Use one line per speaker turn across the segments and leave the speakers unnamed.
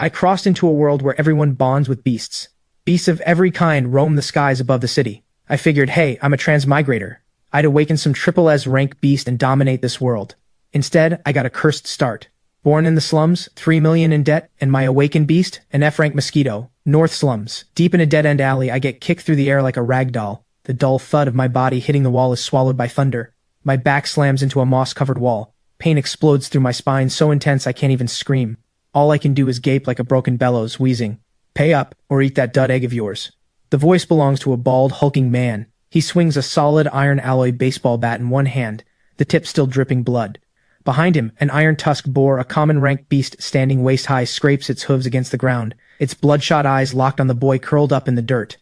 I crossed into a world where everyone bonds with beasts. Beasts of every kind roam the skies above the city. I figured, hey, I'm a transmigrator. I'd awaken some triple S rank beast and dominate this world. Instead, I got a cursed start. Born in the slums, 3 million in debt, and my awakened beast, an F-Ranked Mosquito. North slums. Deep in a dead-end alley, I get kicked through the air like a rag doll. The dull thud of my body hitting the wall is swallowed by thunder. My back slams into a moss-covered wall. Pain explodes through my spine so intense I can't even scream. All I can do is gape like a broken bellows, wheezing. Pay up, or eat that dud egg of yours. The voice belongs to a bald, hulking man. He swings a solid iron alloy baseball bat in one hand, the tip still dripping blood. Behind him, an iron-tusked boar, a common rank beast standing waist-high, scrapes its hooves against the ground, its bloodshot eyes locked on the boy curled up in the dirt.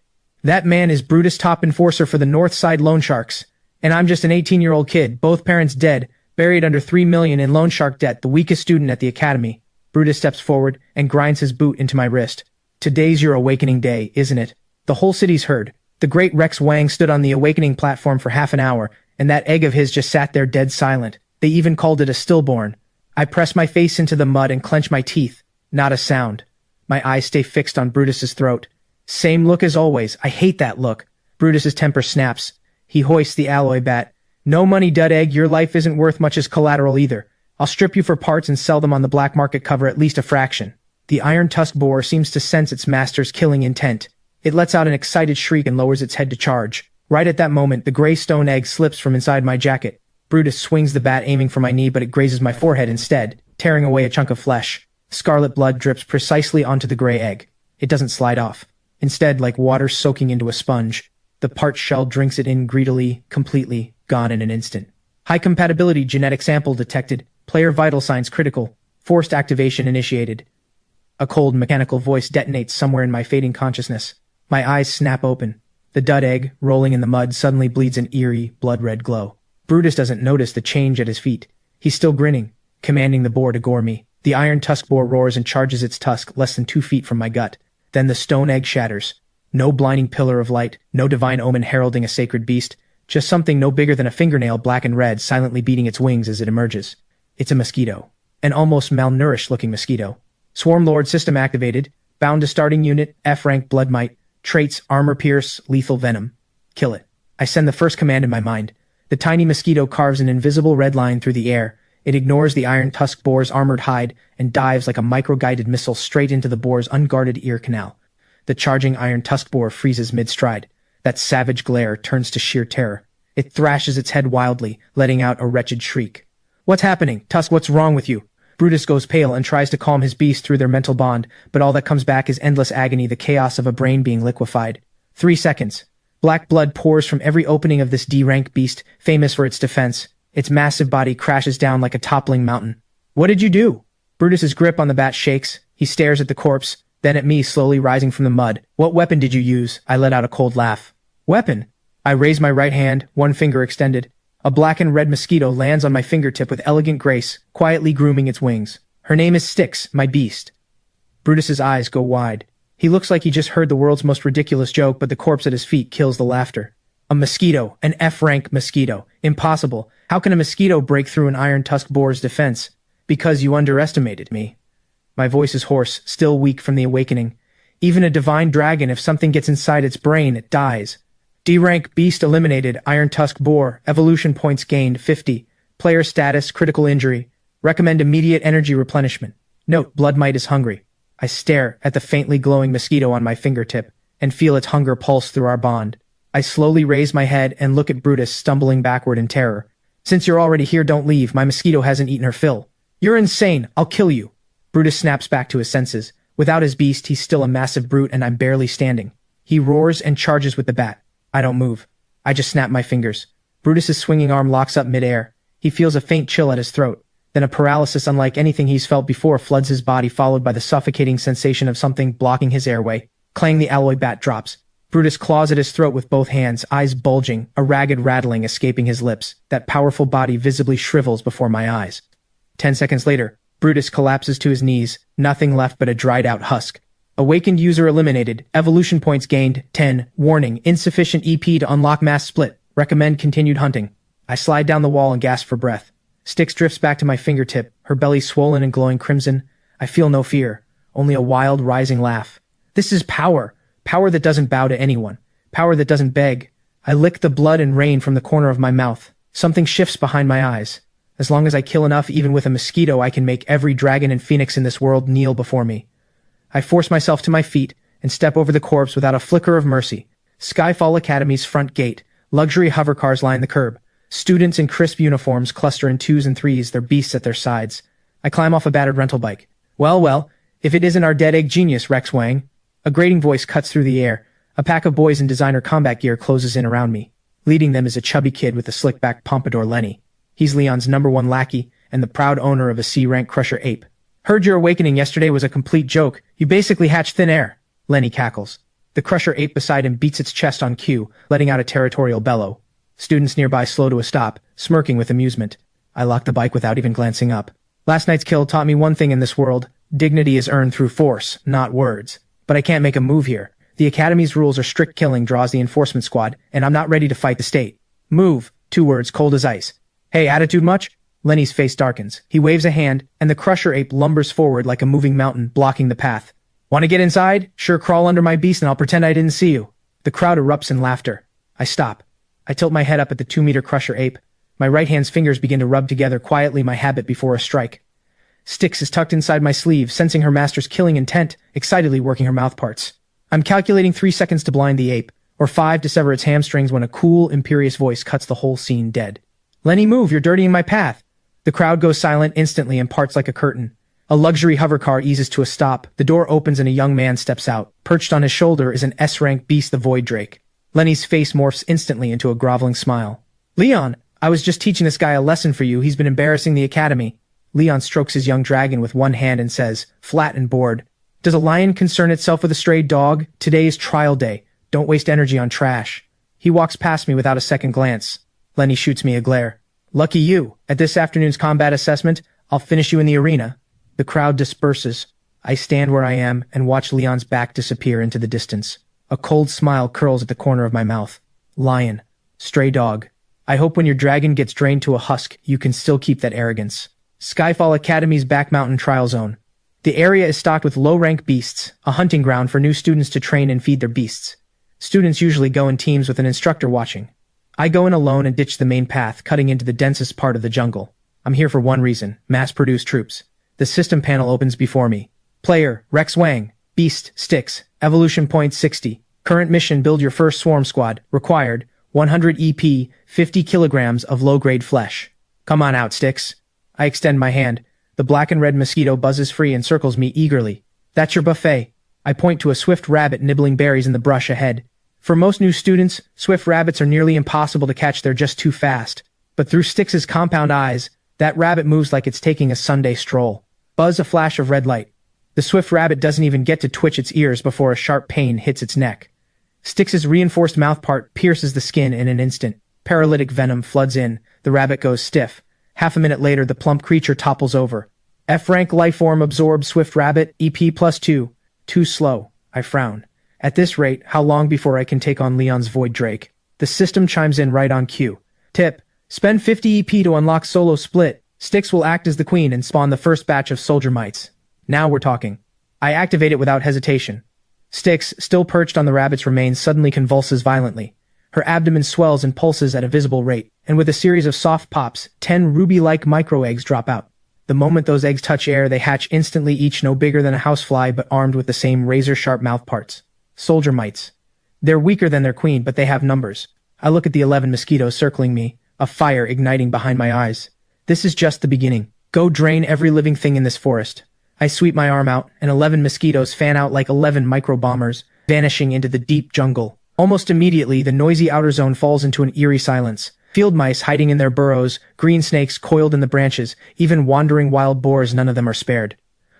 That man is Brutus, top enforcer for the North Side Loan Sharks. And I'm just an 18-year-old kid, both parents dead, buried under 3 million in loan shark debt, the weakest student at the academy. Brutus steps forward and grinds his boot into my wrist. Today's your awakening day, isn't it? The whole city's heard. The great Rex Wang stood on the awakening platform for half an hour, and that egg of his just sat there dead silent. They even called it a stillborn. I press my face into the mud and clench my teeth. Not a sound. My eyes stay fixed on Brutus's throat. Same look as always. I hate that look. Brutus's temper snaps. He hoists the alloy bat. No money, dud egg. Your life isn't worth much as collateral either. I'll strip you for parts and sell them on the black market, cover at least a fraction. The iron-tusked boar seems to sense its master's killing intent. It lets out an excited shriek and lowers its head to charge. Right at that moment, the gray stone egg slips from inside my jacket. Brutus swings the bat, aiming for my knee, but it grazes my forehead instead, tearing away a chunk of flesh. Scarlet blood drips precisely onto the gray egg. It doesn't slide off. Instead, like water soaking into a sponge, the parched shell drinks it in greedily, completely, gone in an instant. High compatibility genetic sample detected. Player vital signs critical. Forced activation initiated. A cold mechanical voice detonates somewhere in my fading consciousness. My eyes snap open. The dud egg, rolling in the mud, suddenly bleeds an eerie, blood-red glow. Brutus doesn't notice the change at his feet. He's still grinning, commanding the boar to gore me. The iron-tusked boar roars and charges its tusk less than 2 feet from my gut. Then the stone egg shatters. No blinding pillar of light, no divine omen heralding a sacred beast, just something no bigger than a fingernail, black and red, silently beating its wings as it emerges. It's a mosquito. An almost malnourished-looking mosquito. Swarm Lord system activated. Bound to starting unit, F-rank blood might. Traits, armor pierce, lethal venom. Kill it. I send the first command in my mind. The tiny mosquito carves an invisible red line through the air. It ignores the iron-tusked boar's armored hide and dives like a micro-guided missile straight into the boar's unguarded ear canal. The charging iron-tusked boar freezes mid-stride. That savage glare turns to sheer terror. It thrashes its head wildly, letting out a wretched shriek. What's happening? Tusk, what's wrong with you? Brutus goes pale and tries to calm his beast through their mental bond, but all that comes back is endless agony, the chaos of a brain being liquefied. 3 seconds. Black blood pours from every opening of this D-rank beast, famous for its defense. Its massive body crashes down like a toppling mountain. What did you do? Brutus's grip on the bat shakes. He stares at the corpse, then at me, slowly rising from the mud. What weapon did you use? I let out a cold laugh. Weapon? I raise my right hand, one finger extended. A black and red mosquito lands on my fingertip with elegant grace, quietly grooming its wings. Her name is Styx, my beast. Brutus's eyes go wide. He looks like he just heard the world's most ridiculous joke, but the corpse at his feet kills the laughter. A mosquito, an F-rank mosquito. Impossible. How can a mosquito break through an iron-tusked boar's defense? Because you underestimated me. My voice is hoarse, still weak from the awakening. Even a divine dragon, if something gets inside its brain, it dies. D-rank beast eliminated, iron-tusked boar, evolution points gained, 50. Player status, critical injury. Recommend immediate energy replenishment. Note, blood might is hungry. I stare at the faintly glowing mosquito on my fingertip and feel its hunger pulse through our bond. I slowly raise my head and look at Brutus stumbling backward in terror. Since you're already here, don't leave. My mosquito hasn't eaten her fill. You're insane. I'll kill you. Brutus snaps back to his senses. Without his beast, he's still a massive brute and I'm barely standing. He roars and charges with the bat. I don't move. I just snap my fingers. Brutus's swinging arm locks up midair. He feels a faint chill at his throat. Then a paralysis unlike anything he's felt before floods his body, followed by the suffocating sensation of something blocking his airway. Clang, the alloy bat drops. Brutus claws at his throat with both hands, eyes bulging, a ragged rattling escaping his lips. That powerful body visibly shrivels before my eyes. 10 seconds later, Brutus collapses to his knees, nothing left but a dried-out husk. Awakened user eliminated. Evolution points gained, 10. Warning, insufficient EP to unlock mass split. Recommend continued hunting. I slide down the wall and gasp for breath. Styx drifts back to my fingertip, her belly swollen and glowing crimson. I feel no fear, only a wild, rising laugh. This is power. Power that doesn't bow to anyone. Power that doesn't beg. I lick the blood and rain from the corner of my mouth. Something shifts behind my eyes. As long as I kill enough, even with a mosquito, I can make every dragon and phoenix in this world kneel before me. I force myself to my feet and step over the corpse without a flicker of mercy. Skyfall Academy's front gate. Luxury hovercars line the curb. Students in crisp uniforms cluster in twos and threes, their beasts at their sides. I climb off a battered rental bike. Well, if it isn't our dead egg genius, Rex Wang. A grating voice cuts through the air. A pack of boys in designer combat gear closes in around me. Leading them is a chubby kid with a slick-backed pompadour Lenny. He's Leon's #1 lackey and the proud owner of a C-rank crusher ape. Heard your awakening yesterday was a complete joke. You basically hatched thin air. Lenny cackles. The crusher ape beside him beats its chest on cue, letting out a territorial bellow. Students nearby slow to a stop, smirking with amusement. I lock the bike without even glancing up. Last night's kill taught me one thing in this world. Dignity is earned through force, not words. But I can't make a move here. The Academy's rules are strict. Killing draws the enforcement squad, and I'm not ready to fight the state. Move. 2 words, cold as ice. Hey, attitude much? Lenny's face darkens. He waves a hand, and the crusher ape lumbers forward like a moving mountain, blocking the path. Want to get inside? Sure, crawl under my beast and I'll pretend I didn't see you. The crowd erupts in laughter. I stop. I tilt my head up at the 2-meter crusher ape. My right hand's fingers begin to rub together quietly, my habit before a strike. Styx is tucked inside my sleeve, sensing her master's killing intent, excitedly working her mouthparts. I'm calculating 3 seconds to blind the ape, or 5 to sever its hamstrings when a cool, imperious voice cuts the whole scene dead. Lenny, move, you're dirtying my path. The crowd goes silent instantly and parts like a curtain. A luxury hovercar eases to a stop, the door opens and a young man steps out. Perched on his shoulder is an S-rank beast, the Void Drake. Lenny's face morphs instantly into a groveling smile. Leon, I was just teaching this guy a lesson for you. He's been embarrassing the Academy. Leon strokes his young dragon with one hand and says, flat and bored, does a lion concern itself with a stray dog? Today is trial day. Don't waste energy on trash. He walks past me without a second glance. Lenny shoots me a glare. Lucky you. At this afternoon's combat assessment, I'll finish you in the arena. The crowd disperses. I stand where I am and watch Leon's back disappear into the distance. A cold smile curls at the corner of my mouth. Lion. Stray dog. I hope when your dragon gets drained to a husk, you can still keep that arrogance. Skyfall Academy's back mountain trial zone. The area is stocked with low-rank beasts, a hunting ground for new students to train and feed their beasts. Students usually go in teams with an instructor watching. I go in alone and ditch the main path, cutting into the densest part of the jungle. I'm here for one reason, mass-produce troops. The system panel opens before me. Player, Rex Wang. Beast, Styx. Evolution point 60. Current mission, build your first swarm squad. Required, 100 EP, 50 kilograms of low-grade flesh. Come on out, Styx. I extend my hand. The black and red mosquito buzzes free and circles me eagerly. That's your buffet. I point to a swift rabbit nibbling berries in the brush ahead. For most new students, swift rabbits are nearly impossible to catch, they're just too fast. But through Styx's compound eyes, that rabbit moves like it's taking a Sunday stroll. Buzz, a flash of red light. The swift rabbit doesn't even get to twitch its ears before a sharp pain hits its neck. Styx's reinforced mouthpart pierces the skin in an instant. Paralytic venom floods in. The rabbit goes stiff. Half a minute later, the plump creature topples over. F-rank lifeform absorbs swift rabbit, EP +2. Too slow. I frown. At this rate, how long before I can take on Leon's Void Drake? The system chimes in right on cue. Tip. Spend 50 EP to unlock solo split. Styx will act as the queen and spawn the first batch of soldier mites. Now we're talking. I activate it without hesitation. Styx, still perched on the rabbit's remains, suddenly convulses violently. Her abdomen swells and pulses at a visible rate, and with a series of soft pops, 10 ruby-like micro-eggs drop out. The moment those eggs touch air, they hatch instantly, each no bigger than a housefly but armed with the same razor-sharp mouthparts. Soldier mites. They're weaker than their queen, but they have numbers. I look at the 11 mosquitoes circling me, a fire igniting behind my eyes. This is just the beginning. Go drain every living thing in this forest. I sweep my arm out, and 11 mosquitoes fan out like 11 micro-bombers, vanishing into the deep jungle. Almost immediately, the noisy outer zone falls into an eerie silence. Field mice hiding in their burrows, green snakes coiled in the branches, even wandering wild boars, none of them are spared.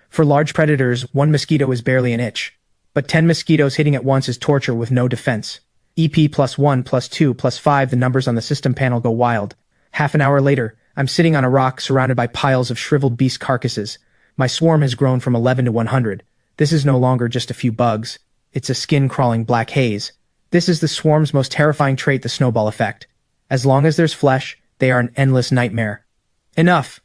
For large predators, one mosquito is barely an itch. But 10 mosquitoes hitting at once is torture with no defense. EP +1, +2, +5, the numbers on the system panel go wild. Half an hour later, I'm sitting on a rock surrounded by piles of shriveled beast carcasses. My swarm has grown from 11 to 100. This is no longer just a few bugs. It's a skin-crawling black haze. This is the swarm's most terrifying trait, the snowball effect. As long as there's flesh, they are an endless nightmare. Enough!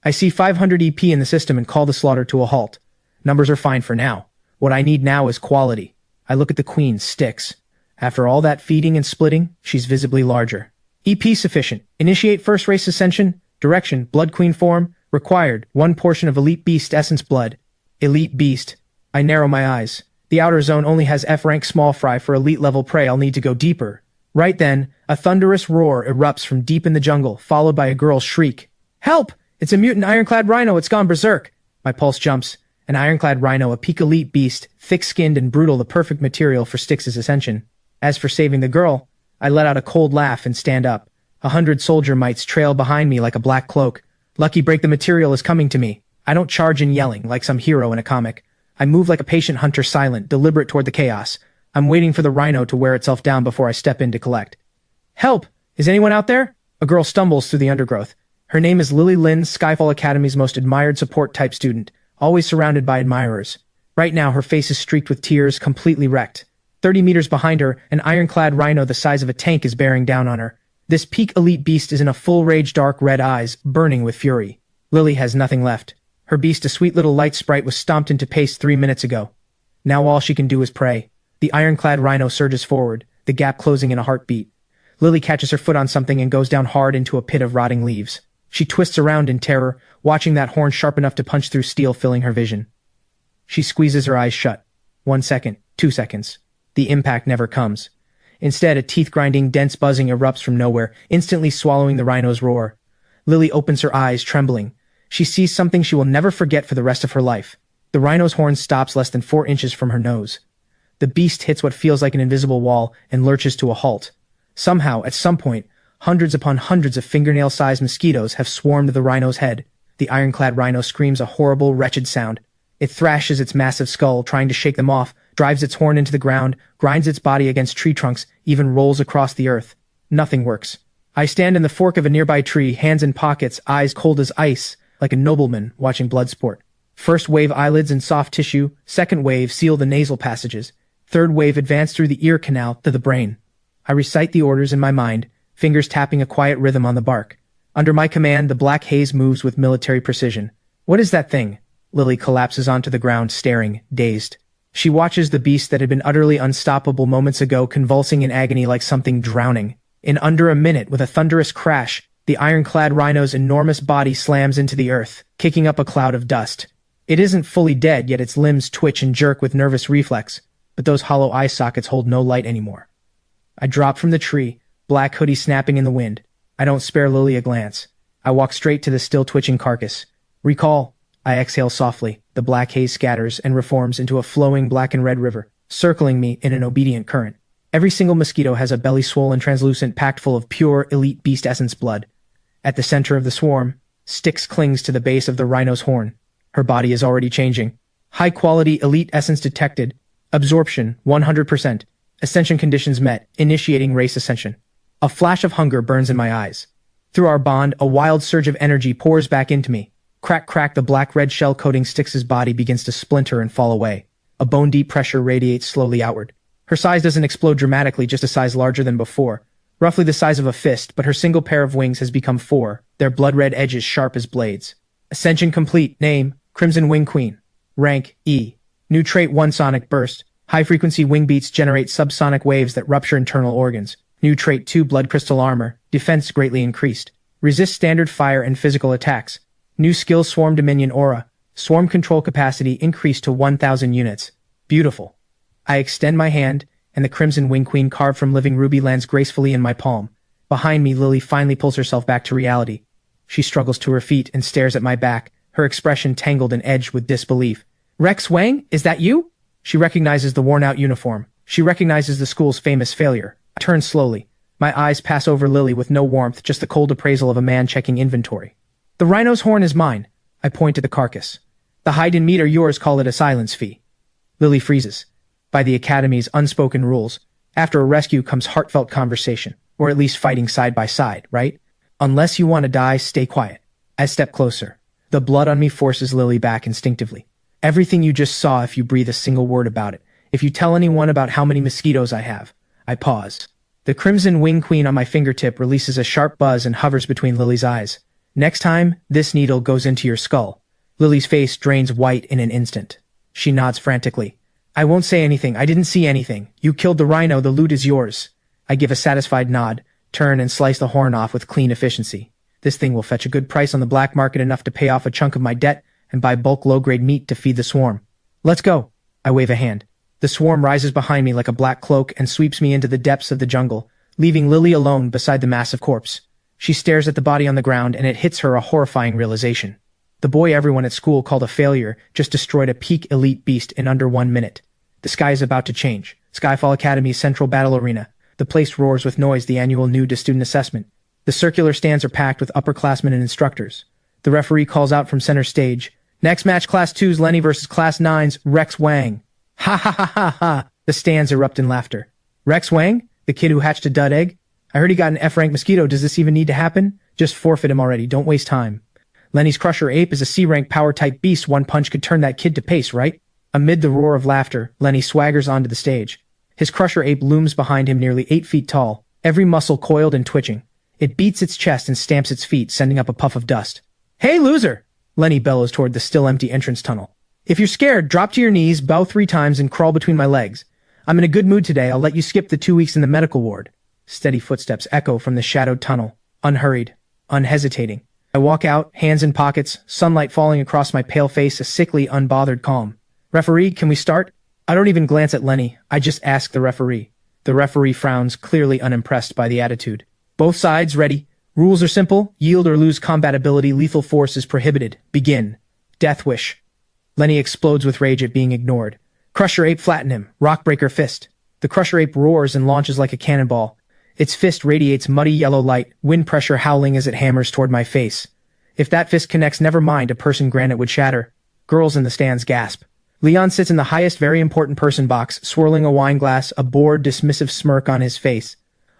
I see 500 EP in the system and call the slaughter to a halt. Numbers are fine for now. What I need now is quality. I look at the queen, Styx. After all that feeding and splitting, she's visibly larger. EP sufficient. Initiate first race ascension. Direction, Blood Queen form. Required, 1 portion of Elite Beast Essence Blood. Elite Beast. I narrow my eyes. The outer zone only has F-Rank small fry for elite level prey. I'll need to go deeper. Right then, a thunderous roar erupts from deep in the jungle, followed by a girl's shriek. Help! It's a mutant ironclad rhino, it's gone berserk! My pulse jumps. An ironclad rhino, a peak elite beast, thick-skinned and brutal, the perfect material for Styx's ascension. As for saving the girl, I let out a cold laugh and stand up. 100 soldier mites trail behind me like a black cloak. Lucky break, the material is coming to me. I don't charge in yelling like some hero in a comic. I move like a patient hunter, silent, deliberate toward the chaos. I'm waiting for the rhino to wear itself down before I step in to collect. Help! Is anyone out there? A girl stumbles through the undergrowth. Her name is Lily Lynn, Skyfall Academy's most admired support-type student, always surrounded by admirers. Right now, her face is streaked with tears, completely wrecked. 30 meters behind her, an ironclad rhino the size of a tank is bearing down on her. This peak elite beast is in a full rage, dark red eyes, burning with fury. Lily has nothing left. Her beast, a sweet little light sprite, was stomped into paste 3 minutes ago. Now all she can do is pray. The ironclad rhino surges forward, the gap closing in a heartbeat. Lily catches her foot on something and goes down hard into a pit of rotting leaves. She twists around in terror, watching that horn sharp enough to punch through steel filling her vision. She squeezes her eyes shut. 1 second, 2 seconds. The impact never comes. Instead, a teeth-grinding, dense buzzing erupts from nowhere, instantly swallowing the rhino's roar. Lily opens her eyes, trembling. She sees something she will never forget for the rest of her life. The rhino's horn stops less than 4 inches from her nose. The beast hits what feels like an invisible wall and lurches to a halt. Somehow, at some point, hundreds upon hundreds of fingernail-sized mosquitoes have swarmed the rhino's head. The ironclad rhino screams a horrible, wretched sound. It thrashes its massive skull, trying to shake them off, drives its horn into the ground, grinds its body against tree trunks, even rolls across the earth. Nothing works. I stand in the fork of a nearby tree, hands in pockets, eyes cold as ice, like a nobleman watching blood sport. First wave eyelids and soft tissue, second wave seal the nasal passages, third wave advance through the ear canal to the brain. I recite the orders in my mind, fingers tapping a quiet rhythm on the bark. Under my command, the black haze moves with military precision. What is that thing? Lily collapses onto the ground, staring, dazed. She watches the beast that had been utterly unstoppable moments ago convulsing in agony like something drowning. In under a minute, with a thunderous crash, the ironclad rhino's enormous body slams into the earth, kicking up a cloud of dust. It isn't fully dead, yet its limbs twitch and jerk with nervous reflex, but those hollow eye sockets hold no light anymore. I drop from the tree, black hoodie snapping in the wind. I don't spare Lily a glance. I walk straight to the still twitching carcass. Recall. I exhale softly. The black haze scatters and reforms into a flowing black and red river, circling me in an obedient current. Every single mosquito has a belly swollen, translucent, packed full of pure, elite beast essence blood. At the center of the swarm, Styx clings to the base of the rhino's horn. Her body is already changing. High-quality, elite essence detected. Absorption, 100%. Ascension conditions met, initiating race ascension. A flash of hunger burns in my eyes. Through our bond, a wild surge of energy pours back into me. Crack, crack, the black-red shell coating Styx's body begins to splinter and fall away. A bone-deep pressure radiates slowly outward. Her size doesn't explode dramatically, just a size larger than before. Roughly the size of a fist, but her single pair of wings has become 4, their blood-red edges sharp as blades. Ascension complete. Name, Crimson Wing Queen. Rank, E. New trait, 1 sonic burst. High-frequency wing beats generate subsonic waves that rupture internal organs. New trait, 2 blood crystal armor. Defense greatly increased. Resist standard fire and physical attacks. New skill, Swarm Dominion Aura. Swarm control capacity increased to 1,000 units. Beautiful. I extend my hand, and the Crimson Wing Queen carved from living ruby lands gracefully in my palm. Behind me, Lily finally pulls herself back to reality. She struggles to her feet and stares at my back, her expression tangled and edged with disbelief. Rex Wang, is that you? She recognizes the worn-out uniform. She recognizes the school's famous failure. I turn slowly. My eyes pass over Lily with no warmth, just the cold appraisal of a man checking inventory. The rhino's horn is mine. I point to the carcass. The hide and meat are yours, call it a silence fee. Lily freezes. By the Academy's unspoken rules, after a rescue comes heartfelt conversation, or at least fighting side by side, right? Unless you want to die, stay quiet. I step closer. The blood on me forces Lily back instinctively. Everything you just saw, if you breathe a single word about it. If you tell anyone about how many mosquitoes I have. I pause. The Crimson Wing Queen on my fingertip releases a sharp buzz and hovers between Lily's eyes. Next time, this needle goes into your skull. Lily's face drains white in an instant. She nods frantically. I won't say anything. I didn't see anything. You killed the rhino. The loot is yours. I give a satisfied nod, turn and slice the horn off with clean efficiency. This thing will fetch a good price on the black market, enough to pay off a chunk of my debt and buy bulk low-grade meat to feed the swarm. Let's go. I wave a hand. The swarm rises behind me like a black cloak and sweeps me into the depths of the jungle, leaving Lily alone beside the massive corpse. She stares at the body on the ground, and it hits her a horrifying realization. The boy everyone at school called a failure just destroyed a peak elite beast in under 1 minute. The sky is about to change. Skyfall Academy's central battle arena. The place roars with noise, the annual new-to-student assessment. The circular stands are packed with upperclassmen and instructors. The referee calls out from center stage, "Next match, Class 2's Lenny versus Class 9's Rex Wang." Ha ha ha ha ha! The stands erupt in laughter. Rex Wang? The kid who hatched a dud egg? I heard he got an F-Ranked Mosquito. Does this even need to happen? Just forfeit him already. Don't waste time. Lenny's Crusher Ape is a C-rank power-type beast. One punch could turn that kid to paste, right? Amid the roar of laughter, Lenny swaggers onto the stage. His Crusher Ape looms behind him, nearly 8 feet tall, every muscle coiled and twitching. It beats its chest and stamps its feet, sending up a puff of dust. "Hey, loser!" Lenny bellows toward the still-empty entrance tunnel. "If you're scared, drop to your knees, bow 3 times, and crawl between my legs. I'm in a good mood today. I'll let you skip the 2 weeks in the medical ward." Steady footsteps echo from the shadowed tunnel, unhurried, unhesitating. I walk out, hands in pockets, sunlight falling across my pale face, a sickly, unbothered calm. "Referee, can we start?" I don't even glance at Lenny. I just ask the referee. The referee frowns, clearly unimpressed by the attitude. "Both sides ready. Rules are simple. Yield or lose combat ability. Lethal force is prohibited. Begin." Death wish. Lenny explodes with rage at being ignored. Crusher Ape, flatten him. Rockbreaker fist. The Crusher Ape roars and launches like a cannonball. Its fist radiates muddy yellow light, wind pressure howling as it hammers toward my face. If that fist connects, never mind, a person granite would shatter. Girls in the stands gasp. Leon sits in the highest very important person box, swirling a wine glass, a bored, dismissive smirk on his face.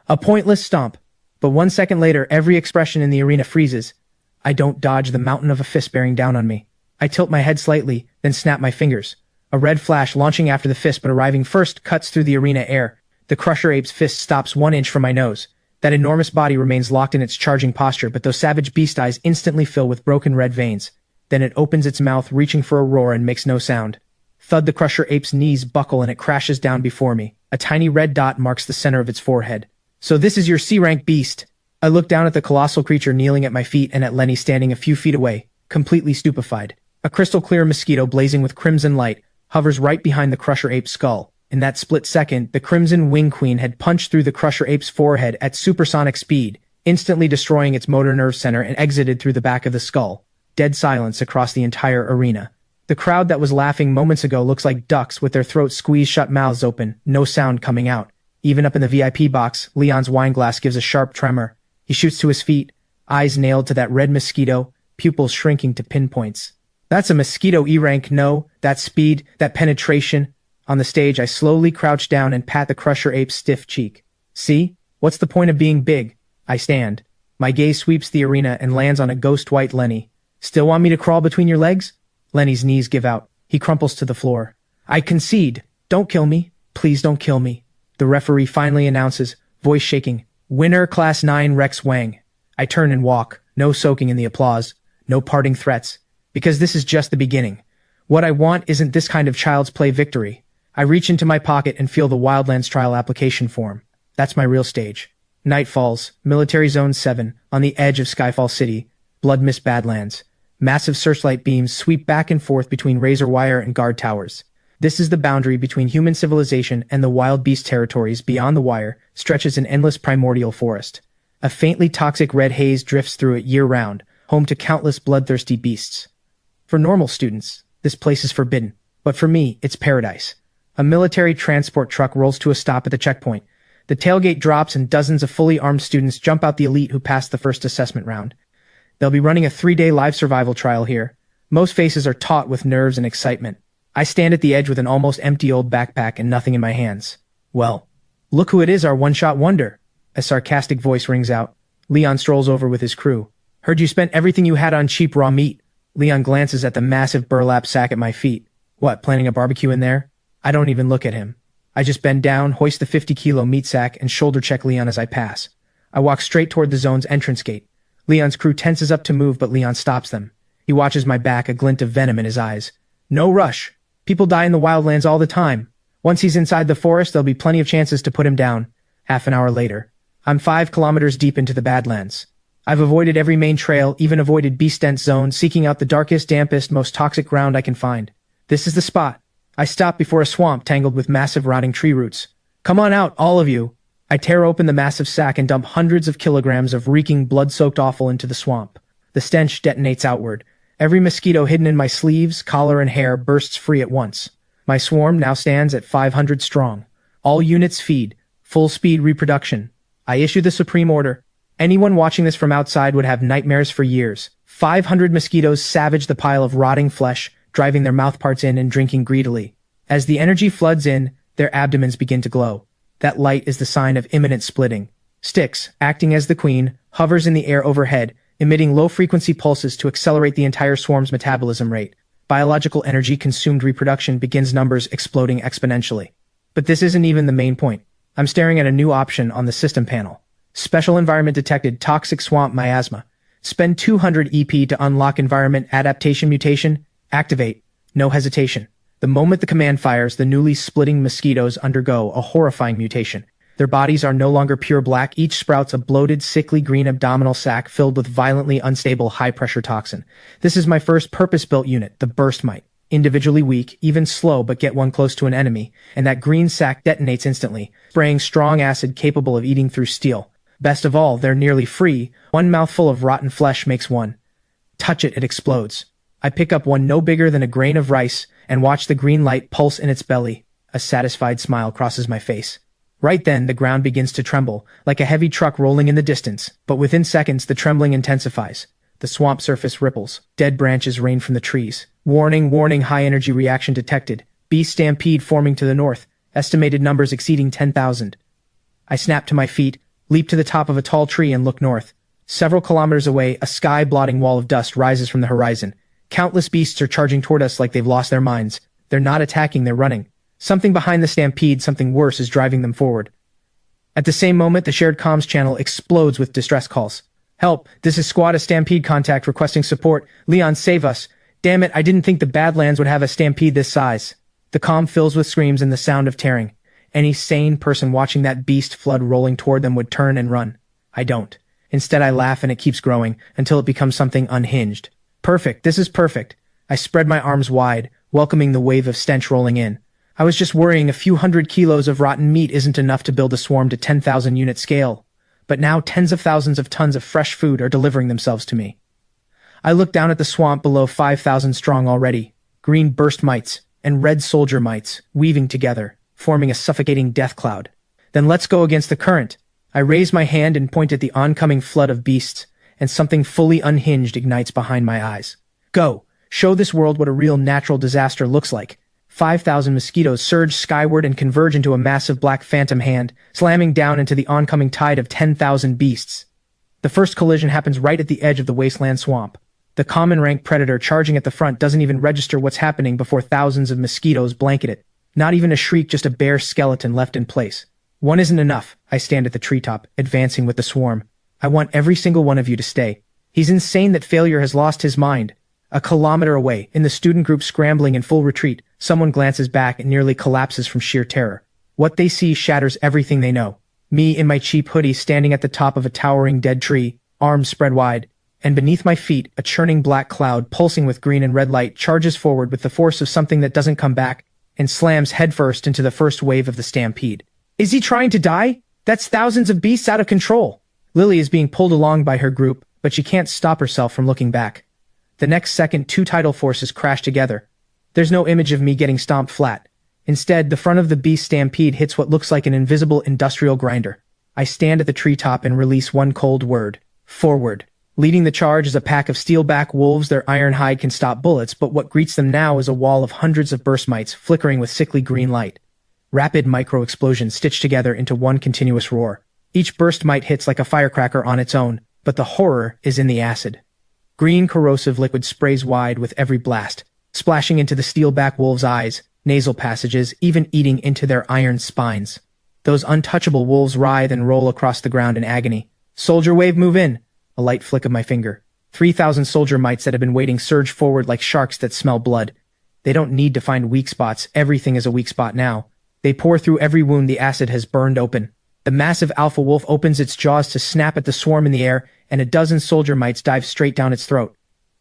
A pointless stomp. But 1 second later, every expression in the arena freezes. I don't dodge the mountain of a fist bearing down on me. I tilt my head slightly, then snap my fingers. A red flash launching after the fist but arriving first cuts through the arena air. The Crusher Ape's fist stops 1 inch from my nose. That enormous body remains locked in its charging posture, but those savage beast eyes instantly fill with broken red veins. Then it opens its mouth, reaching for a roar, and makes no sound. Thud, the Crusher Ape's knees buckle and it crashes down before me. A tiny red dot marks the center of its forehead. "So this is your C-rank beast." I look down at the colossal creature kneeling at my feet and at Lenny standing a few feet away, completely stupefied. A crystal-clear mosquito blazing with crimson light hovers right behind the Crusher Ape's skull. In that split second, the Crimson Wing Queen had punched through the Crusher Ape's forehead at supersonic speed, instantly destroying its motor nerve center, and exited through the back of the skull. Dead silence across the entire arena. The crowd that was laughing moments ago looks like ducks with their throats squeezed shut, mouths open, no sound coming out. Even up in the VIP box, Leon's wine glass gives a sharp tremor. He shoots to his feet, eyes nailed to that red mosquito, pupils shrinking to pinpoints. "That's a mosquito E-rank, no, that speed, that penetration." On the stage, I slowly crouch down and pat the Crusher Ape's stiff cheek. "See? What's the point of being big?" I stand. My gaze sweeps the arena and lands on a ghost-white Lenny. "Still want me to crawl between your legs?" Lenny's knees give out. He crumples to the floor. "I concede. Don't kill me. Please don't kill me." The referee finally announces, voice shaking, "Winner, Class 9 Rex Wang." I turn and walk, no soaking in the applause, no parting threats. Because this is just the beginning. What I want isn't this kind of child's play victory. I reach into my pocket and feel the Wildlands trial application form. That's my real stage. Night falls, Military Zone 7, on the edge of Skyfall City, Blood Mist Badlands. Massive searchlight beams sweep back and forth between razor wire and guard towers. This is the boundary between human civilization and the wild beast territories. Beyond the wire stretches an endless primordial forest. A faintly toxic red haze drifts through it year-round, home to countless bloodthirsty beasts. For normal students, this place is forbidden, but for me, it's paradise. A military transport truck rolls to a stop at the checkpoint. The tailgate drops and dozens of fully armed students jump out, the elite who passed the first assessment round. They'll be running a 3-day live survival trial here. Most faces are taut with nerves and excitement. I stand at the edge with an almost empty old backpack and nothing in my hands. "Well, look who it is, our one-shot wonder." A sarcastic voice rings out. Leon strolls over with his crew. "Heard you spent everything you had on cheap raw meat." Leon glances at the massive burlap sack at my feet. "What, planning a barbecue in there?" I don't even look at him. I just bend down, hoist the 50-kilo meat sack, and shoulder check Leon as I pass. I walk straight toward the zone's entrance gate. Leon's crew tenses up to move, but Leon stops them. He watches my back, a glint of venom in his eyes. "No rush." People die in the wildlands all the time. Once he's inside the forest, there'll be plenty of chances to put him down. Half an hour later, I'm 5 kilometers deep into the Badlands. I've avoided every main trail, even avoided beast-dense zones, seeking out the darkest, dampest, most toxic ground I can find. This is the spot. I stop before a swamp tangled with massive rotting tree roots. Come on out, all of you. I tear open the massive sack and dump hundreds of kilograms of reeking, blood-soaked offal into the swamp. The stench detonates outward. Every mosquito hidden in my sleeves, collar, and hair bursts free at once. My swarm now stands at 500 strong. All units feed. Full-speed reproduction. I issue the supreme order. Anyone watching this from outside would have nightmares for years. 500 mosquitoes savage the pile of rotting flesh, driving their mouthparts in and drinking greedily. As the energy floods in, their abdomens begin to glow. That light is the sign of imminent splitting. Styx, acting as the queen, hovers in the air overhead, emitting low-frequency pulses to accelerate the entire swarm's metabolism rate. Biological energy-consumed reproduction begins, numbers exploding exponentially. But this isn't even the main point. I'm staring at a new option on the system panel. Special environment detected, toxic swamp miasma. Spend 200 EP to unlock environment adaptation mutation. Activate. No hesitation. The moment the command fires, the newly splitting mosquitoes undergo a horrifying mutation. Their bodies are no longer pure black. Each sprouts a bloated, sickly green abdominal sac filled with violently unstable high-pressure toxin. This is my first purpose-built unit, the burst mite. Individually weak, even slow, but get one close to an enemy, and that green sac detonates instantly, spraying strong acid capable of eating through steel. Best of all, they're nearly free. One mouthful of rotten flesh makes one. Touch it, it explodes. I pick up one no bigger than a grain of rice and watch the green light pulse in its belly. A satisfied smile crosses my face. Right then, the ground begins to tremble, like a heavy truck rolling in the distance, but within seconds the trembling intensifies. The swamp surface ripples. Dead branches rain from the trees. Warning, warning, high-energy reaction detected. Beast stampede forming to the north. Estimated numbers exceeding 10,000. I snap to my feet, leap to the top of a tall tree and look north. Several kilometers away, a sky-blotting wall of dust rises from the horizon. Countless beasts are charging toward us like they've lost their minds. They're not attacking, they're running. Something behind the stampede, something worse, is driving them forward. At the same moment, the shared comms channel explodes with distress calls. Help, this is Squad, a stampede contact requesting support. Leon, save us. Damn it, I didn't think the Badlands would have a stampede this size. The comm fills with screams and the sound of tearing. Any sane person watching that beast flood rolling toward them would turn and run. I don't. Instead, I laugh and it keeps growing until it becomes something unhinged. Perfect, this is perfect. I spread my arms wide, welcoming the wave of stench rolling in. I was just worrying a few hundred kilos of rotten meat isn't enough to build a swarm to 10,000 unit scale. But now tens of thousands of tons of fresh food are delivering themselves to me. I look down at the swamp below 5,000 strong already. Green burst mites and red soldier mites weaving together, forming a suffocating death cloud. Then let's go against the current. I raise my hand and point at the oncoming flood of beasts, and something fully unhinged ignites behind my eyes. Go! Show this world what a real natural disaster looks like. 5,000 mosquitoes surge skyward and converge into a massive black phantom hand, slamming down into the oncoming tide of 10,000 beasts. The first collision happens right at the edge of the wasteland swamp. The common rank predator charging at the front doesn't even register what's happening before thousands of mosquitoes blanket it. Not even a shriek, just a bare skeleton left in place. One isn't enough. I stand at the treetop, advancing with the swarm. I want every single one of you to stay. He's insane that failure has lost his mind. A kilometer away, in the student group scrambling in full retreat, someone glances back and nearly collapses from sheer terror. What they see shatters everything they know. Me in my cheap hoodie standing at the top of a towering dead tree, arms spread wide, and beneath my feet, a churning black cloud pulsing with green and red light charges forward with the force of something that doesn't come back and slams headfirst into the first wave of the stampede. Is he trying to die? That's thousands of beasts out of control. Lily is being pulled along by her group, but she can't stop herself from looking back. The next second, two tidal forces crash together. There's no image of me getting stomped flat. Instead, the front of the beast stampede hits what looks like an invisible industrial grinder. I stand at the treetop and release one cold word. Forward. Leading the charge is a pack of steelback wolves. Their iron hide can stop bullets, but what greets them now is a wall of hundreds of burst mites flickering with sickly green light. Rapid micro-explosions stitched together into one continuous roar. Each burst mite hits like a firecracker on its own, but the horror is in the acid. Green corrosive liquid sprays wide with every blast, splashing into the steelback wolves' eyes, nasal passages, even eating into their iron spines. Those untouchable wolves writhe and roll across the ground in agony. Soldier wave, move in! A light flick of my finger. 3,000 soldier mites that have been waiting surge forward like sharks that smell blood. They don't need to find weak spots, everything is a weak spot now. They pour through every wound the acid has burned open. The massive alpha wolf opens its jaws to snap at the swarm in the air, and a dozen soldier mites dive straight down its throat.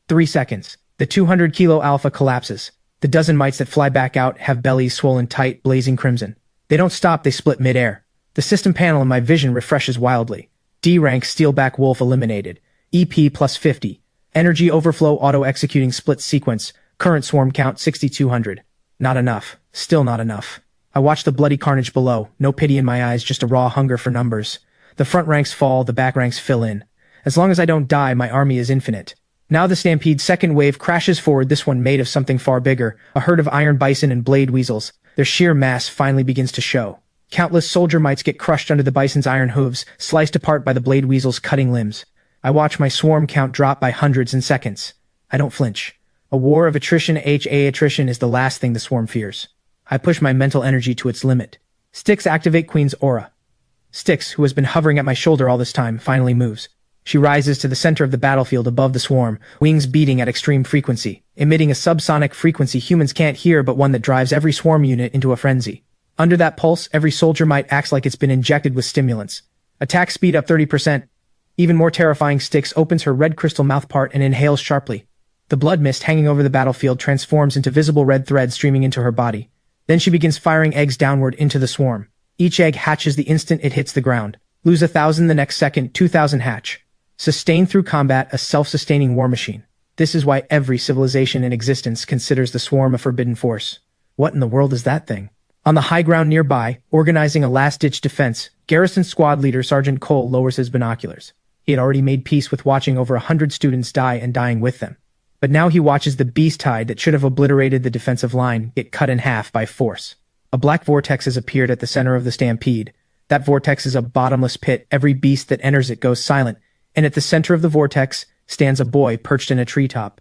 3 seconds. The 200-kilo alpha collapses. The dozen mites that fly back out have bellies swollen tight, blazing crimson. They don't stop, they split mid-air. The system panel in my vision refreshes wildly. D-rank Steelback Wolf eliminated. EP plus 50. Energy overflow auto-executing split sequence. Current swarm count 6,200. Not enough. Still not enough. I watch the bloody carnage below. No pity in my eyes, just a raw hunger for numbers. The front ranks fall, the back ranks fill in. As long as I don't die, my army is infinite. Now the Stampede's second wave crashes forward, this one made of something far bigger. A herd of iron bison and blade weasels. Their sheer mass finally begins to show. Countless soldier mites get crushed under the bison's iron hooves, sliced apart by the blade weasel's cutting limbs. I watch my swarm count drop by hundreds in seconds. I don't flinch. A war of attrition. Attrition is the last thing the swarm fears. I push my mental energy to its limit. Styx, activate Queen's aura. Styx, who has been hovering at my shoulder all this time, finally moves. She rises to the center of the battlefield above the swarm, wings beating at extreme frequency, emitting a subsonic frequency humans can't hear but one that drives every swarm unit into a frenzy. Under that pulse, every soldier mite acts like it's been injected with stimulants. Attack speed up 30%. Even more terrifying, Styx opens her red crystal mouthpart and inhales sharply. The blood mist hanging over the battlefield transforms into visible red threads streaming into her body. Then she begins firing eggs downward into the swarm. Each egg hatches the instant it hits the ground. Lose 1,000 the next second, 2,000 hatch. Sustained through combat, a self-sustaining war machine. This is why every civilization in existence considers the swarm a forbidden force. What in the world is that thing? On the high ground nearby, organizing a last-ditch defense, Garrison Squad Leader Sergeant Cole lowers his binoculars. He had already made peace with watching over 100 students die and dying with them. But now he watches the beast tide that should have obliterated the defensive line get cut in half by force. A black vortex has appeared at the center of the stampede. That vortex is a bottomless pit. Every beast that enters it goes silent, and at the center of the vortex stands a boy perched in a treetop.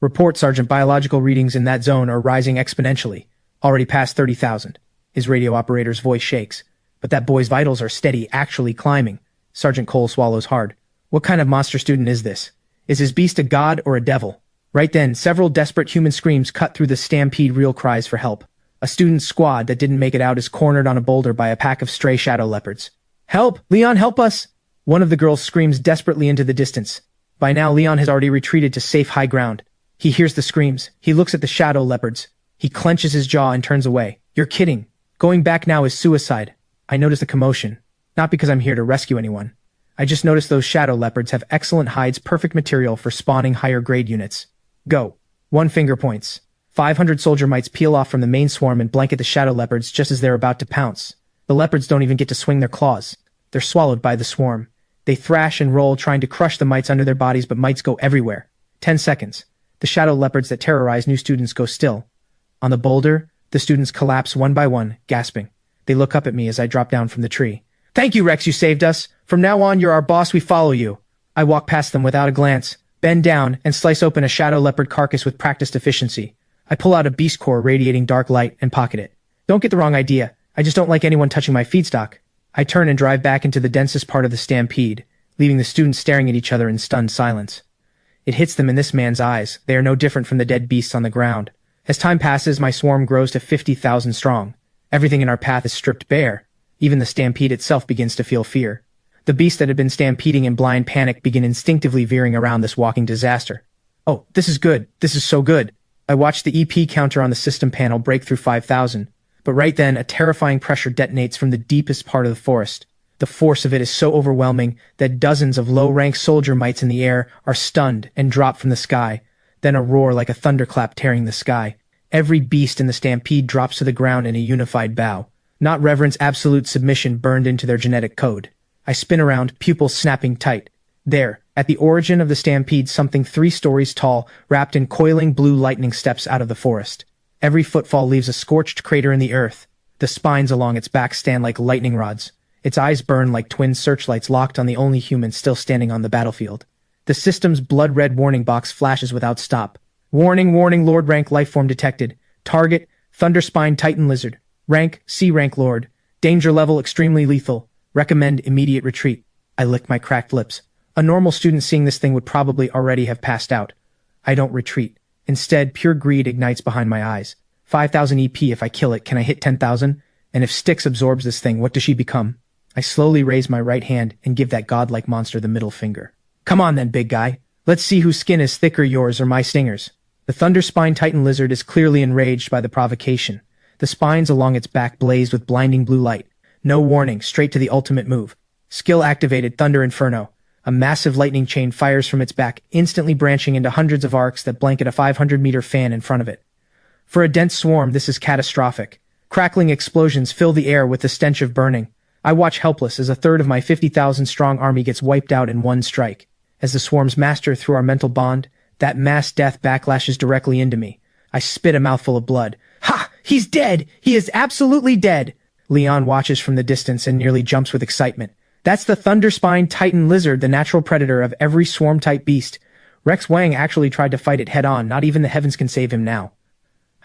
Report, Sergeant. Biological readings in that zone are rising exponentially, already past 30,000. His radio operator's voice shakes. But that boy's vitals are steady, actually climbing. Sergeant Cole swallows hard. What kind of monster student is this? Is his beast a god or a devil? Right then, several desperate human screams cut through the stampede, real cries for help. A student squad that didn't make it out is cornered on a boulder by a pack of stray shadow leopards. Help! Leon, help us! One of the girls screams desperately into the distance. By now, Leon has already retreated to safe high ground. He hears the screams. He looks at the shadow leopards. He clenches his jaw and turns away. You're kidding. Going back now is suicide. I notice the commotion. Not because I'm here to rescue anyone. I just noticed those shadow leopards have excellent hides, perfect material for spawning higher grade units. Go. 1 finger points. 500 soldier mites peel off from the main swarm and blanket the shadow leopards just as they're about to pounce. The leopards don't even get to swing their claws. They're swallowed by the swarm. They thrash and roll, trying to crush the mites under their bodies, but mites go everywhere. 10 seconds. The shadow leopards that terrorize new students go still. On the boulder, the students collapse one by one, gasping. They look up at me as I drop down from the tree. Thank you, Rex, you saved us. From now on, you're our boss, we follow you. I walk past them without a glance, bend down, and slice open a shadow leopard carcass with practiced efficiency. I pull out a beast core radiating dark light and pocket it. Don't get the wrong idea. I just don't like anyone touching my feedstock. I turn and drive back into the densest part of the stampede, leaving the students staring at each other in stunned silence. It hits them in this man's eyes. They are no different from the dead beasts on the ground. As time passes, my swarm grows to 50,000 strong. Everything in our path is stripped bare. Even the stampede itself begins to feel fear. The beasts that had been stampeding in blind panic begin instinctively veering around this walking disaster. Oh, this is good. This is so good. I watch the EP counter on the system panel break through 5,000. But right then, a terrifying pressure detonates from the deepest part of the forest. The force of it is so overwhelming that dozens of low-rank soldier mites in the air are stunned and drop from the sky. Then a roar like a thunderclap tearing the sky. Every beast in the stampede drops to the ground in a unified bow. Not reverence, absolute submission burned into their genetic code. I spin around, pupils snapping tight. There, at the origin of the stampede, something 3 stories tall, wrapped in coiling blue lightning steps out of the forest. Every footfall leaves a scorched crater in the earth. The spines along its back stand like lightning rods. Its eyes burn like twin searchlights locked on the only human still standing on the battlefield. The system's blood-red warning box flashes without stop. Warning, warning, Lord rank lifeform detected. Target, Thunderspine Titan Lizard. Rank, C-rank Lord. Danger level extremely lethal. Recommend immediate retreat. I lick my cracked lips. A normal student seeing this thing would probably already have passed out. I don't retreat. Instead, pure greed ignites behind my eyes. 5,000 EP if I kill it, can I hit 10,000? And if Styx absorbs this thing, what does she become? I slowly raise my right hand and give that godlike monster the middle finger. Come on then, big guy. Let's see whose skin is thicker, yours or my stingers. The Thunder Spine Titan lizard is clearly enraged by the provocation. The spines along its back blazed with blinding blue light. No warning, straight to the ultimate move. Skill activated Thunder Inferno. A massive lightning chain fires from its back, instantly branching into hundreds of arcs that blanket a 500-meter fan in front of it. For a dense swarm, this is catastrophic. Crackling explosions fill the air with the stench of burning. I watch helpless as a third of my 50,000-strong army gets wiped out in one strike. As the swarms master through our mental bond, that mass death backlashes directly into me. I spit a mouthful of blood. Ha! He's dead! He is absolutely dead! Leon watches from the distance and nearly jumps with excitement. That's the Thunderspine Titan lizard, the natural predator of every swarm-type beast. Rex Wang actually tried to fight it head-on, not even the heavens can save him now.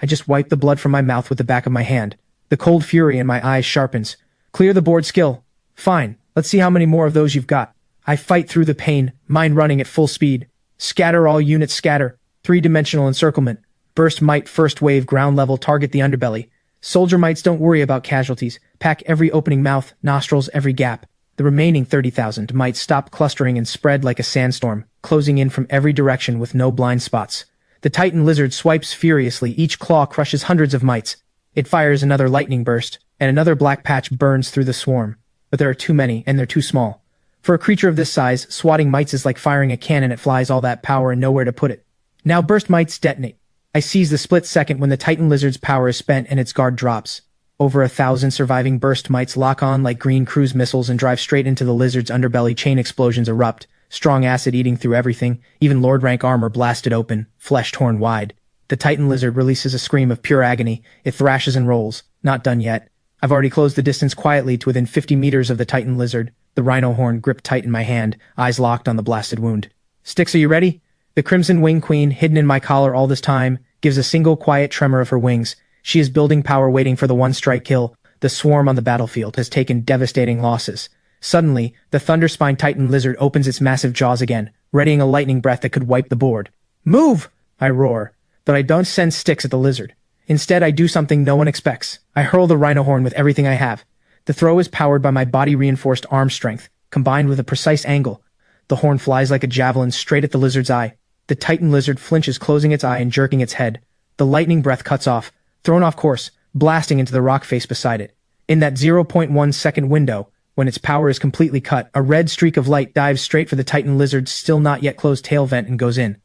I just wipe the blood from my mouth with the back of my hand. The cold fury in my eyes sharpens. Clear the board skill. Fine, let's see how many more of those you've got. I fight through the pain, mine running at full speed. Scatter all units, scatter. 3-dimensional encirclement. Burst might, first wave, ground level, target the underbelly. Soldier mites, don't worry about casualties. Pack every opening mouth, nostrils, every gap. The remaining 30,000 might stop clustering and spread like a sandstorm, closing in from every direction with no blind spots. The Titan lizard swipes furiously, each claw crushes hundreds of mites. It fires another lightning burst, and another black patch burns through the swarm. But there are too many, and they're too small. For a creature of this size, swatting mites is like firing a cannon. It flies all that power and nowhere to put it. Now burst mites detonate. I seize the split second when the Titan lizard's power is spent and its guard drops. Over 1,000 surviving burst mites lock on like green cruise missiles and drive straight into the lizard's underbelly. Chain explosions erupt, strong acid eating through everything, even Lord rank armor blasted open, flesh torn wide. The Titan lizard releases a scream of pure agony. It thrashes and rolls. Not done yet. I've already closed the distance quietly to within 50 meters of the Titan lizard, the rhino horn gripped tight in my hand, eyes locked on the blasted wound. Styx, are you ready? The Crimson Wing Queen, hidden in my collar all this time, gives a single quiet tremor of her wings. She is building power, waiting for the one-strike kill. The swarm on the battlefield has taken devastating losses. Suddenly, the Thunderspine Titan lizard opens its massive jaws again, readying a lightning breath that could wipe the board. Move! I roar. But I don't send Styx at the lizard. Instead, I do something no one expects. I hurl the rhino horn with everything I have. The throw is powered by my body-reinforced arm strength, combined with a precise angle. The horn flies like a javelin straight at the lizard's eye. The Titan lizard flinches, closing its eye and jerking its head. The lightning breath cuts off, thrown off course, blasting into the rock face beside it. In that 0.1 second window, when its power is completely cut, a red streak of light dives straight for the Titan lizard's still not yet closed tail vent and goes in.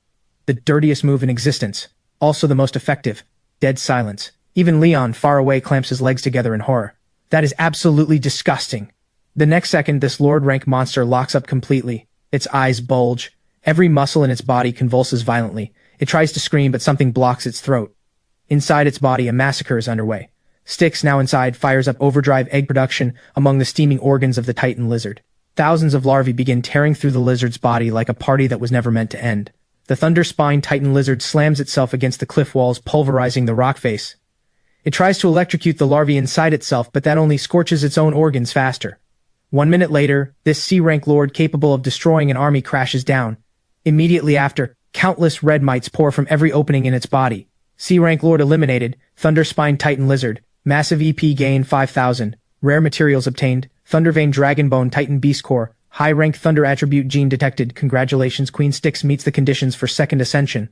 The dirtiest move in existence. Also the most effective. Dead silence. Even Leon, far away, clamps his legs together in horror. That is absolutely disgusting. The next second, this Lord rank monster locks up completely. Its eyes bulge. Every muscle in its body convulses violently. It tries to scream, but something blocks its throat. Inside its body, a massacre is underway. Styx, now inside, fires up overdrive egg production among the steaming organs of the Titan lizard. Thousands of larvae begin tearing through the lizard's body like a party that was never meant to end. The Thunderspine Titan lizard slams itself against the cliff walls, pulverizing the rock face. It tries to electrocute the larvae inside itself, but that only scorches its own organs faster. 1 minute later, this C-rank lord capable of destroying an army crashes down. Immediately after, countless red mites pour from every opening in its body. C-rank lord eliminated, Thunderspine Titan lizard, massive EP gain 5,000, rare materials obtained, Thundervein Dragonbone Titan Beast Core, high-rank Thunder attribute gene detected. Congratulations, Queen Styx meets the conditions for second ascension.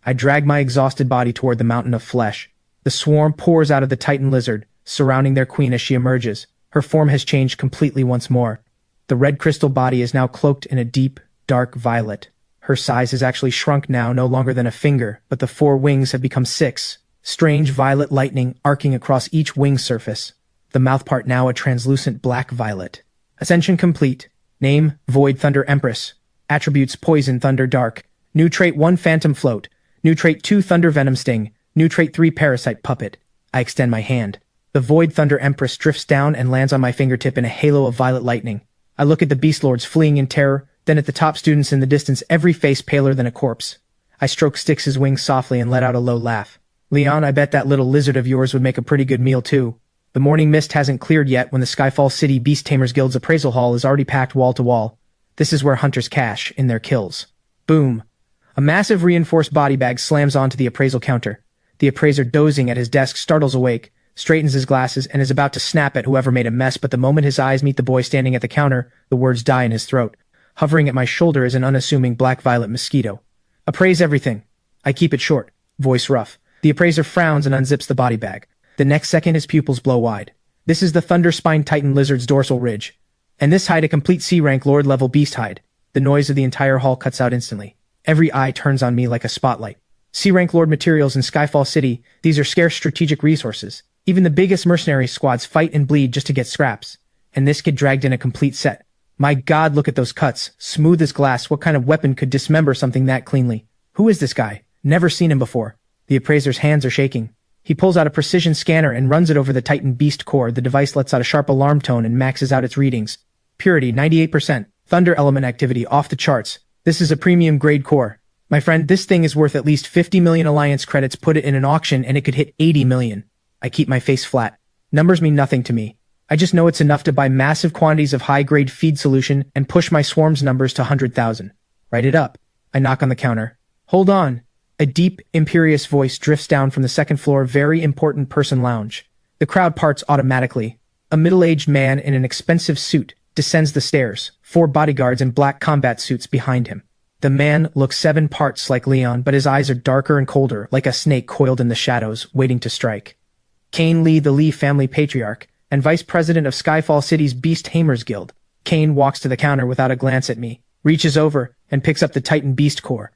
I drag my exhausted body toward the mountain of flesh. The swarm pours out of the Titan lizard, surrounding their queen as she emerges. Her form has changed completely once more. The red crystal body is now cloaked in a deep, dark violet. Her size has actually shrunk now, no longer than a finger, but the 4 wings have become 6. Strange violet lightning arcing across each wing surface. The mouthpart now a translucent black violet. Ascension complete. Name, Void Thunder Empress. Attributes, Poison Thunder Dark. New trait 1, Phantom Float. New trait 2, Thunder Venom Sting. New trait 3, Parasite Puppet. I extend my hand. The Void Thunder Empress drifts down and lands on my fingertip in a halo of violet lightning. I look at the Beast Lords fleeing in terror, then at the top students in the distance, every face paler than a corpse. I stroke Styx's wings softly and let out a low laugh. Leon, I bet that little lizard of yours would make a pretty good meal too. The morning mist hasn't cleared yet when the Skyfall City Beast Tamers Guild's appraisal hall is already packed wall to wall. This is where hunters cash in their kills. Boom. A massive reinforced body bag slams onto the appraisal counter. The appraiser dozing at his desk startles awake, straightens his glasses, and is about to snap at whoever made a mess, but the moment his eyes meet the boy standing at the counter, the words die in his throat. Hovering at my shoulder is an unassuming black-violet mosquito. Appraise everything. I keep it short, voice rough. The appraiser frowns and unzips the body bag. The next second his pupils blow wide. This is the Thunder-Spine Titan Lizard's dorsal ridge. And this hide a complete C-rank Lord-level beast hide. The noise of the entire hall cuts out instantly. Every eye turns on me like a spotlight. C-rank Lord materials in Skyfall City, these are scarce strategic resources. Even the biggest mercenary squads fight and bleed just to get scraps. And this kid dragged in a complete set. My God, look at those cuts. Smooth as glass. What kind of weapon could dismember something that cleanly? Who is this guy? Never seen him before. The appraiser's hands are shaking. He pulls out a precision scanner and runs it over the Titan Beast core. The device lets out a sharp alarm tone and maxes out its readings. Purity, 98%. Thunder element activity, off the charts. This is a premium grade core. My friend, this thing is worth at least 50 million Alliance credits. Put it in an auction and it could hit 80 million. I keep my face flat. Numbers mean nothing to me. I just know it's enough to buy massive quantities of high-grade feed solution and push my swarm's numbers to 100,000. Write it up. I knock on the counter. Hold on. A deep, imperious voice drifts down from the second floor very important person lounge. The crowd parts automatically. A middle-aged man in an expensive suit descends the stairs, 4 bodyguards in black combat suits behind him. The man looks 7 parts like Leon, but his eyes are darker and colder, like a snake coiled in the shadows, waiting to strike. Kane Lee, the Lee family patriarch, and vice president of Skyfall City's Beast Hamers Guild. Kane walks to the counter without a glance at me, reaches over, and picks up the Titan Beast core.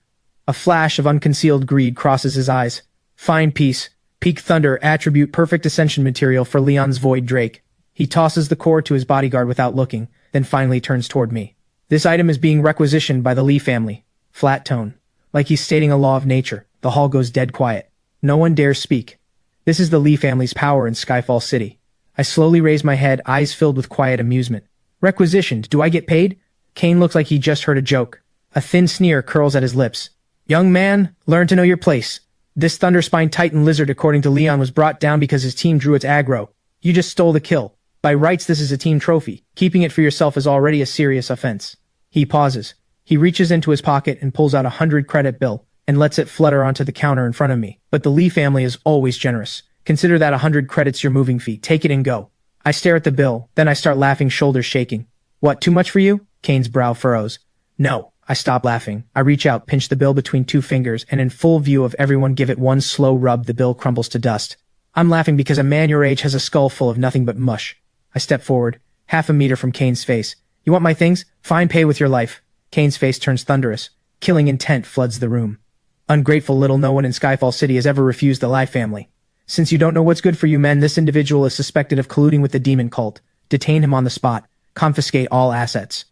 A flash of unconcealed greed crosses his eyes. Fine piece, peak thunder attribute perfect ascension material for Leon's Void Drake. He tosses the core to his bodyguard without looking, then finally turns toward me. This item is being requisitioned by the Lee family. Flat tone. Like he's stating a law of nature. The hall goes dead quiet. No one dares speak. This is the Lee family's power in Skyfall City. I slowly raise my head, eyes filled with quiet amusement. Requisitioned. Do I get paid? Kane looks like he just heard a joke. A thin sneer curls at his lips. Young man, learn to know your place. This Thunderspine Titan Lizard, according to Leon, was brought down because his team drew its aggro. You just stole the kill. By rights, this is a team trophy. Keeping it for yourself is already a serious offense. He pauses. He reaches into his pocket and pulls out a 100-credit bill and lets it flutter onto the counter in front of me. But the Lee family is always generous. Consider that 100 credits your moving fee. Take it and go. I stare at the bill, then I start laughing, shoulders shaking. What, too much for you? Kane's brow furrows. No. I stop laughing. I reach out, pinch the bill between 2 fingers, and in full view of everyone give it one slow rub. The bill crumbles to dust. I'm laughing because a man your age has a skull full of nothing but mush. I step forward, half a meter from Kane's face. You want my things? Fine, pay with your life. Kane's face turns thunderous. Killing intent floods the room. Ungrateful little, no one in Skyfall City has ever refused the Lie family. Since you don't know what's good for you men, this individual is suspected of colluding with the demon cult. Detain him on the spot. Confiscate all assets.